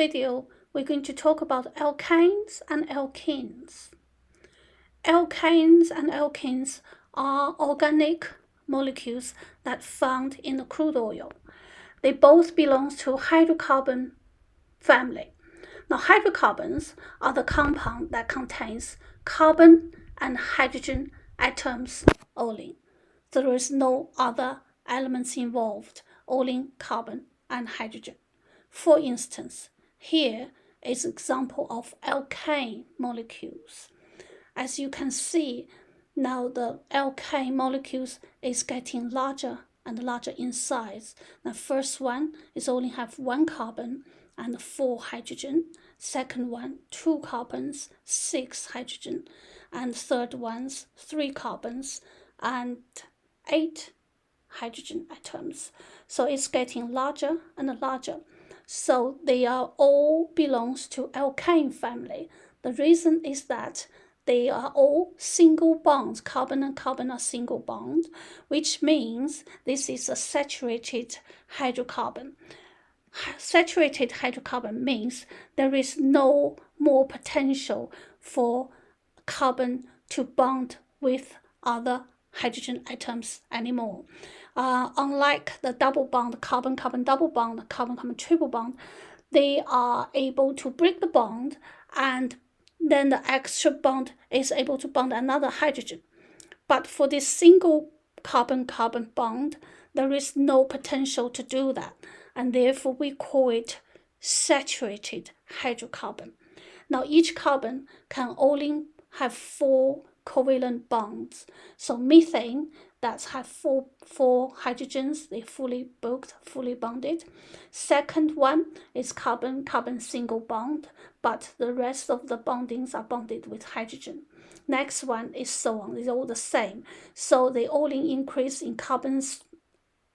video, we're going to talk about alkanes and alkenes. Alkanes and alkenes are organic molecules that found in the crude oil. They both belong to hydrocarbon family. Now, hydrocarbons are the compound that contains carbon and hydrogen atoms only. There is no other elements involved, only carbon and hydrogen. For instance, here is an example of alkane molecules. As you can see, now the alkane molecules is getting larger and larger in size. The first one is only have 1 carbon and 4 hydrogen. Second one, 2 carbons, 6 hydrogen. And third one's 3 carbons and 8 hydrogen atoms. So it's getting larger and larger. So they are all belongs to alkane family. The reason is that they are all single bonds. Carbon and carbon are single bond, which means this is a saturated hydrocarbon. Saturated hydrocarbon means there is no more potential for carbon to bond with other hydrogen atoms anymore. Unlike the double bond, carbon-carbon double bond, carbon-carbon triple bond, they are able to break the bond, and then the extra bond is able to bond another hydrogen. But for this single carbon-carbon bond, there is no potential to do that, and therefore we call it saturated hydrocarbon. Now, each carbon can only have 4 covalent bonds. So methane, that have four hydrogens, they fully booked, fully bonded. Second one is carbon-carbon single bond, but the rest of the bondings are bonded with hydrogen. Next one is so on, it's all the same. So they only increase in carbon's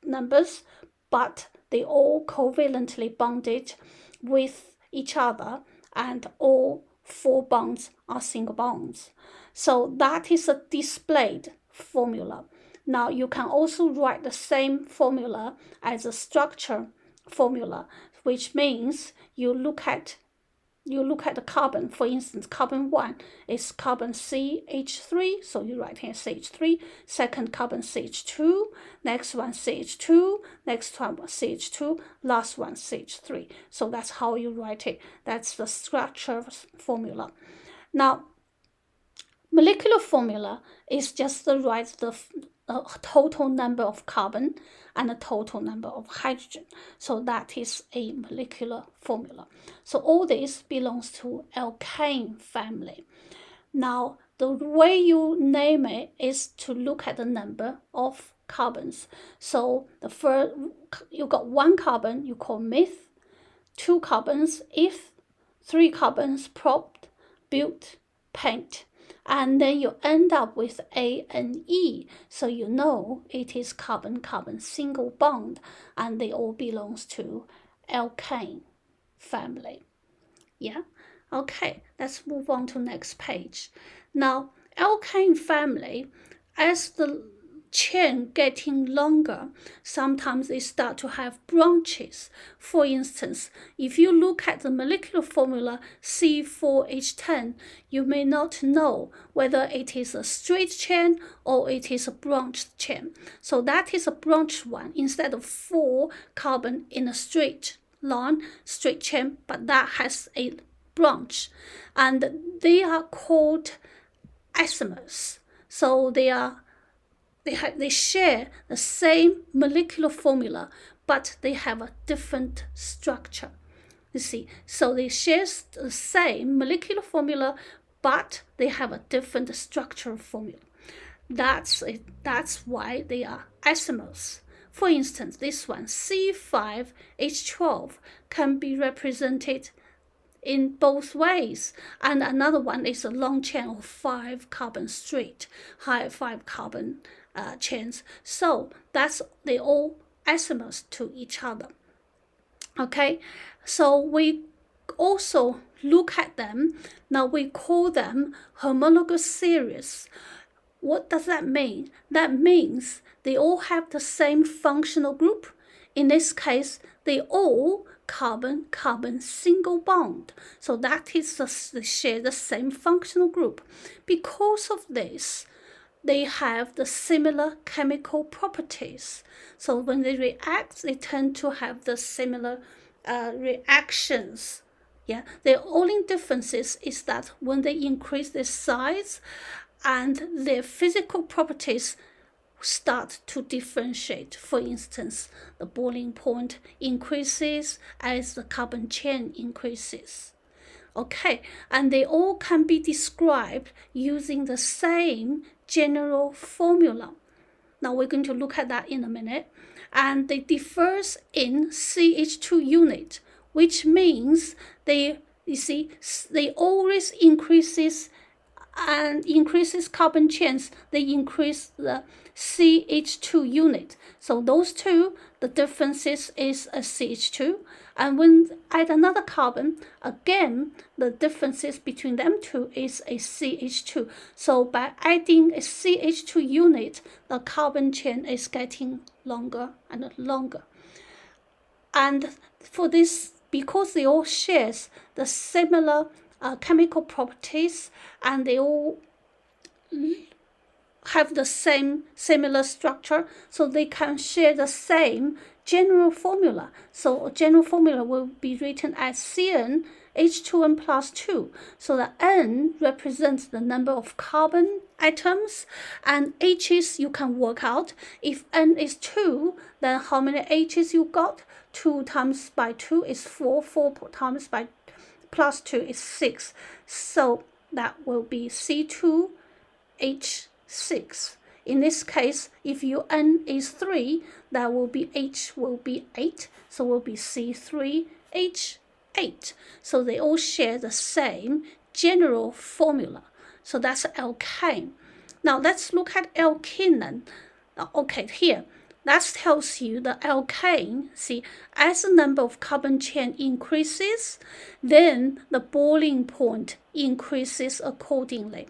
numbers, but they all covalently bonded with each other, and all 4 bonds are single bonds. So that is a displayed formula. Now you can also write the same formula as a structure formula, which means you look at the carbon. For instance, carbon 1 is carbon CH3, so you write here CH3, second carbon CH2, next one CH2, next one CH2, last one CH3. So that's how you write it. That's the structure formula. Now, molecular formula is just the total number of carbon and the total number of hydrogen. So that is a molecular formula. So all this belongs to alkane family. Now, the way you name it is to look at the number of carbons. So the first, you got 1 carbon, you call meth, 2 carbons, eth, 3 carbons, prop, bute, pent. And then you end up with A and E, so you know it is carbon-carbon single bond, and they all belongs to alkane family. Yeah, okay, let's move on to next page. Now, alkane family, as the chain getting longer, sometimes they start to have branches. For instance, if you look at the molecular formula C4H10, you may not know whether it is a straight chain or it is a branched chain. So that is a branched one, instead of 4 carbon in a straight line, straight chain, but that has a branch. And they are called isomers. So they share the same molecular formula, but they have a different structure. You see, so they share the same molecular formula, but they have a different structural formula. That's why they are isomers. For instance, this one, C5H12, can be represented in both ways, and another one is a long chain of 5 carbon straight, 5 carbon chains. So they all isomers to each other. Okay, so we also look at them. Now we call them homologous series. What does that mean? That means they all have the same functional group. In this case, they all carbon-carbon single bond. So that is they share the same functional group. Because of this, they have the similar chemical properties. So when they react, they tend to have the similar reactions. Yeah, the only differences is that when they increase their size and their physical properties start to differentiate. For instance, the boiling point increases as the carbon chain increases. Okay, and they all can be described using the same general formula. Now we're going to look at that in a minute. And they differ in CH2 unit, which means they always increases carbon chains. They increase the CH2 unit. So those two, the differences is a CH2. And when add another carbon, again, the differences between them two is a CH2. So by adding a CH2 unit, the carbon chain is getting longer and longer. And for this, because they all share the similar chemical properties and they all have the similar structure, so they can share the same general formula. So a general formula will be written as Cn H2n plus 2. So the N represents the number of carbon atoms, and H's you can work out. If N is 2, then how many H's you got? 2 times by 2 is 4, 4 times by plus 2 is 6. So that will be C2H6. In this case, if your N is 3, that will be H will be 8. So will be C3H8. So they all share the same general formula. So that's alkane. Now let's look at alkene. Okay, here. That tells you the alkane, see, as the number of carbon chain increases, then the boiling point increases accordingly.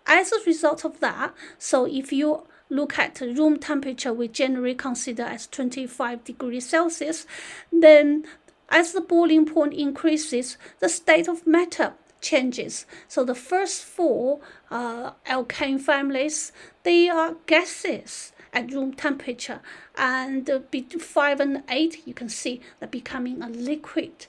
As a result of that, so if you look at room temperature, we generally consider as 25 degrees Celsius, then as the boiling point increases, the state of matter changes. So the first 4 alkane families, they are gases at room temperature, and 5 and 8, you can see they're becoming a liquid.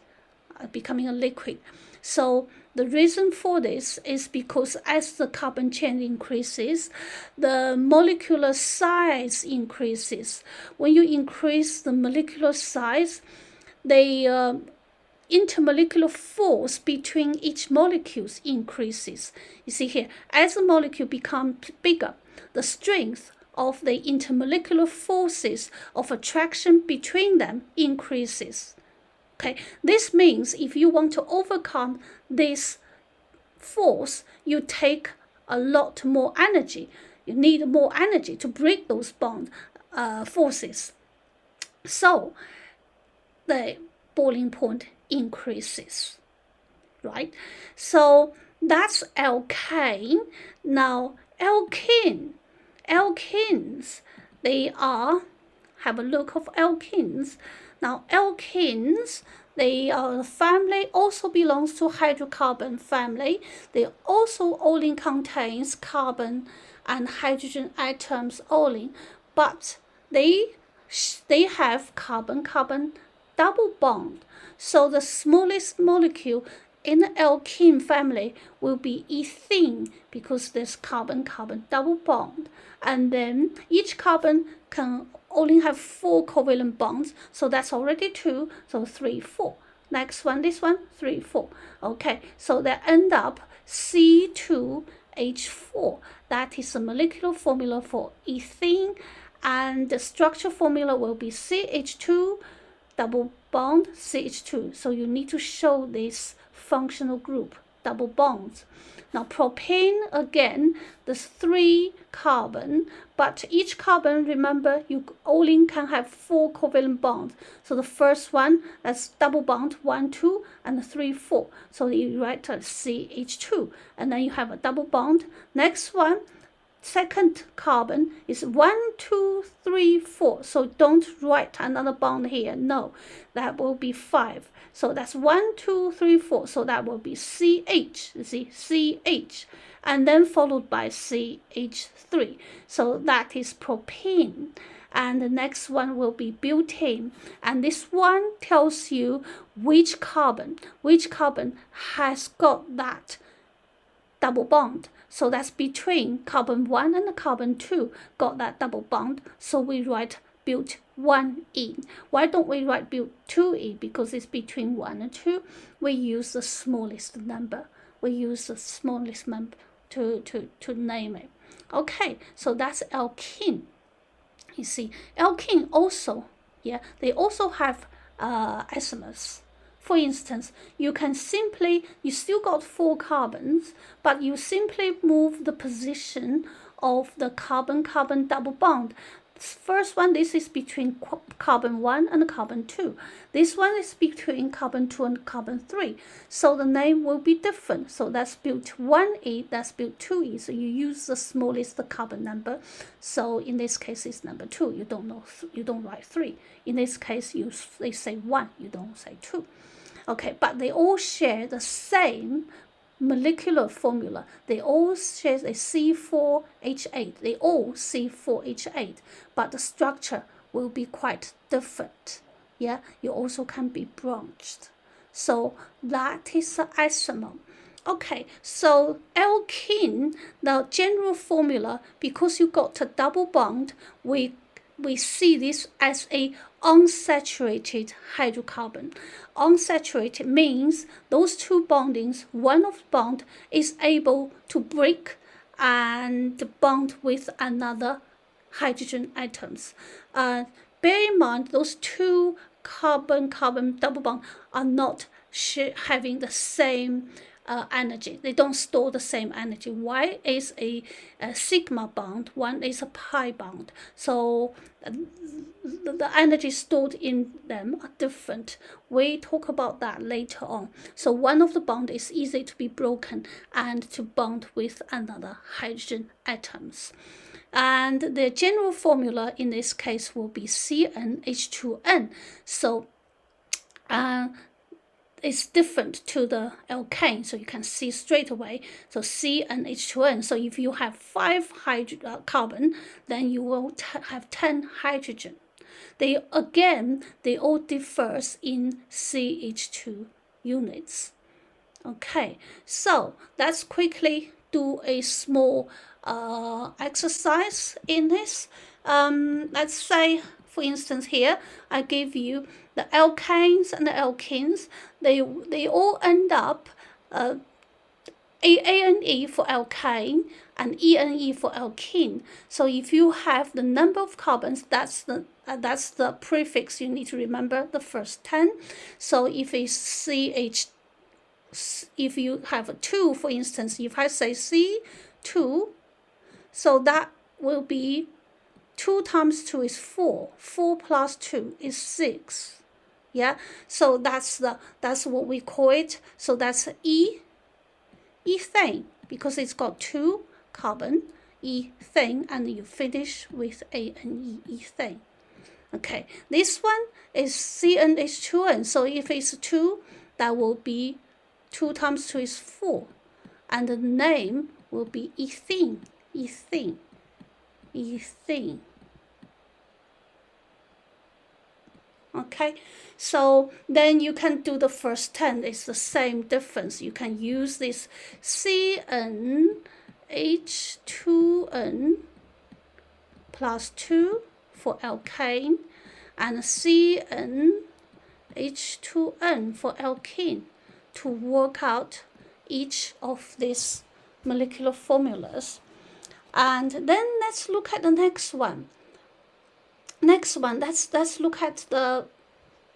So the reason for this is because as the carbon chain increases, the molecular size increases. When you increase the molecular size, the intermolecular force between each molecule increases. You see here, as the molecule becomes bigger, the strength of the intermolecular forces of attraction between them increases. Okay, this means if you want to overcome this force, you take a lot more energy. You need more energy to break those bond forces. So the boiling point increases, right? So that's alkane. Now alkenes, they are, have a look of alkenes. Now alkenes, they are a family, also belongs to hydrocarbon family. They also only contains carbon and hydrogen atoms only, but they have carbon-carbon double bond. So the smallest molecule in the alkene family will be ethene because there's carbon-carbon double bond. And then each carbon can only have 4 covalent bonds. So that's already 2. So 3, 4. Next one, this one, 3, 4. Okay, so they end up C2H4. That is the molecular formula for ethene. And the structure formula will be CH2 double bond CH2. So you need to show this functional group, double bonds. Now propane, again, there's 3 carbon, but each carbon, remember, you only can have 4 covalent bonds. So the first one, that's double bond, 1, 2, and 3, 4. So you write CH2, and then you have a double bond. Next one, second carbon is 1, 2, 3, 4. So don't write another bond here. No, that will be 5. So that's 1, 2, 3, 4. So that will be CH. You see, CH. And then followed by CH3. So that is propene. And the next one will be butane. And this one tells you which carbon has got that double bond. So that's between carbon 1 and carbon 2 got that double bond. So we write but1e. Why don't we write but2e? Because it's between 1 and 2. We use the smallest number. We use the smallest number to name it. Okay, so that's alkene. You see, alkene also, they also have isomers. For instance, you still got 4 carbons, but you simply move the position of the carbon-carbon double bond. First one, this is between carbon 1 and carbon 2. This one is between carbon 2 and carbon 3. So the name will be different. So that's but1e, that's but2e. So you use the smallest carbon number. So in this case, it's number 2. You don't write 3. In this case, they say 1. You don't say 2. Okay, but they all share the same molecular formula. They all share a C4H8. They all C4H8, but the structure will be quite different. Yeah, you also can be branched. So that is the isomer. Okay, so alkene, the general formula, because you got a double bond, we see this as a unsaturated hydrocarbon. Unsaturated means those two bondings, one of bond is able to break and bond with another hydrogen atoms. Bear in mind, those two carbon-carbon double bond are not having the same energy. They don't store the same energy. One is a sigma bond, one is a pi bond. So the energy stored in them are different. We talk about that later on. So one of the bond is easy to be broken and to bond with another hydrogen atoms. And the general formula in this case will be CnH2n. So it's different to the alkane, so you can see straight away. So CnH2n. So if you have 5 carbon, then you will have 10 hydrogen. They all differ in CH2 units. Okay, so let's quickly do a small exercise in this. Let's say, for instance, here I give you the alkanes and the alkenes. They all end up ANE for alkane and ENE for alkene. So if you have the number of carbons, that's the prefix you need to remember, the first 10. So if it's if you have a 2, for instance, if I say C2, so that will be 2 times 2 is 4. 4 plus 2 is 6. Yeah, so that's what we call it. So that's ethane, because it's got 2 carbon, ethane, and you finish with ANE, ethane. Okay, this one is CnH2n. So if it's 2, that will be 2 times 2 is 4. And the name will be ethene, ethene, ethene. Okay, so then you can do the first 10. It's the same difference. You can use this CnH2n plus 2 for alkane and CnH2n for alkene to work out each of these molecular formulas. And then let's look at the next one. Let's look at the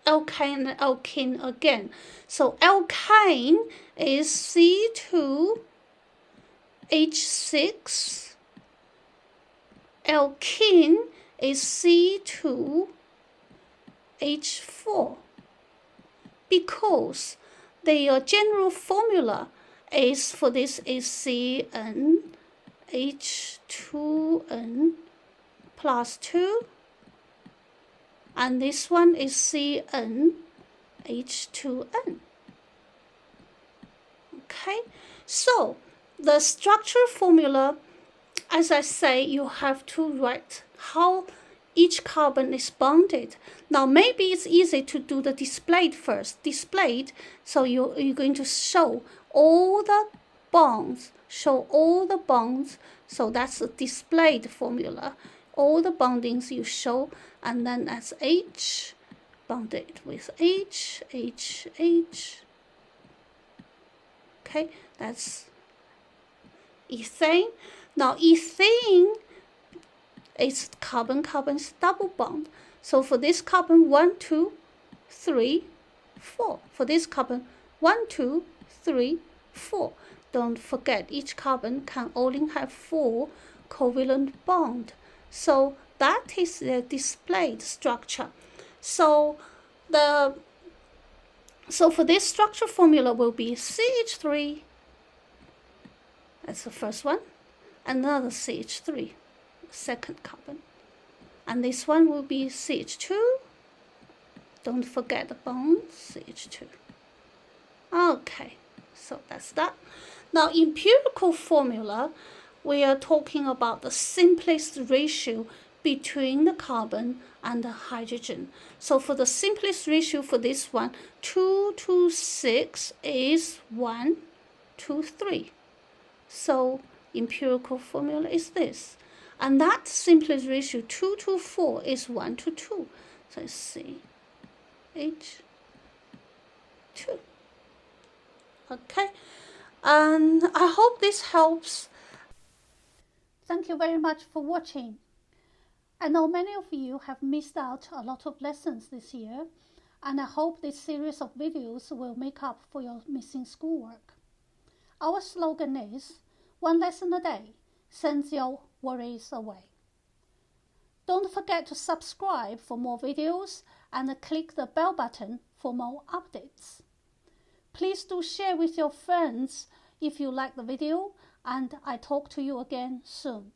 alkane and alkene again. So alkane is C2H6. Alkene is C2H4. Because the general formula is for this is CnH2n H2N plus 2, and this one is CnH2n. Okay, so the structure formula, as I say, you have to write how each carbon is bonded. Now maybe it's easy to do the displayed first. Displayed, so you're going to show all the bonds, so that's a displayed formula. All the bondings you show, and then as H bonded with H. Okay, that's ethane. Now ethene is carbon-carbon's double bond. So for this carbon 1, 2, 3, 4. For this carbon 1, 2, 3, 4. Don't forget, each carbon can only have 4 covalent bonds. So that is the displayed structure. So for this structure formula will be CH3. That's the first one. Another CH3, second carbon. And this one will be CH2. Don't forget the bond, CH2. Okay, so that's that. Now, empirical formula, we are talking about the simplest ratio between the carbon and the hydrogen. So for the simplest ratio for this one, 2 to 6 is 1 to 3. So empirical formula is this. And that simplest ratio, 2 to 4, is 1 to 2. So it's CH2. Okay, and I hope this helps. Thank you very much for watching. I know many of you have missed out a lot of lessons this year, and I hope this series of videos will make up for your missing schoolwork. Our slogan is, 1 lesson a day sends your worries away. Don't forget to subscribe for more videos and click the bell button for more updates. Please do share with your friends if you like the video, and I talk to you again soon.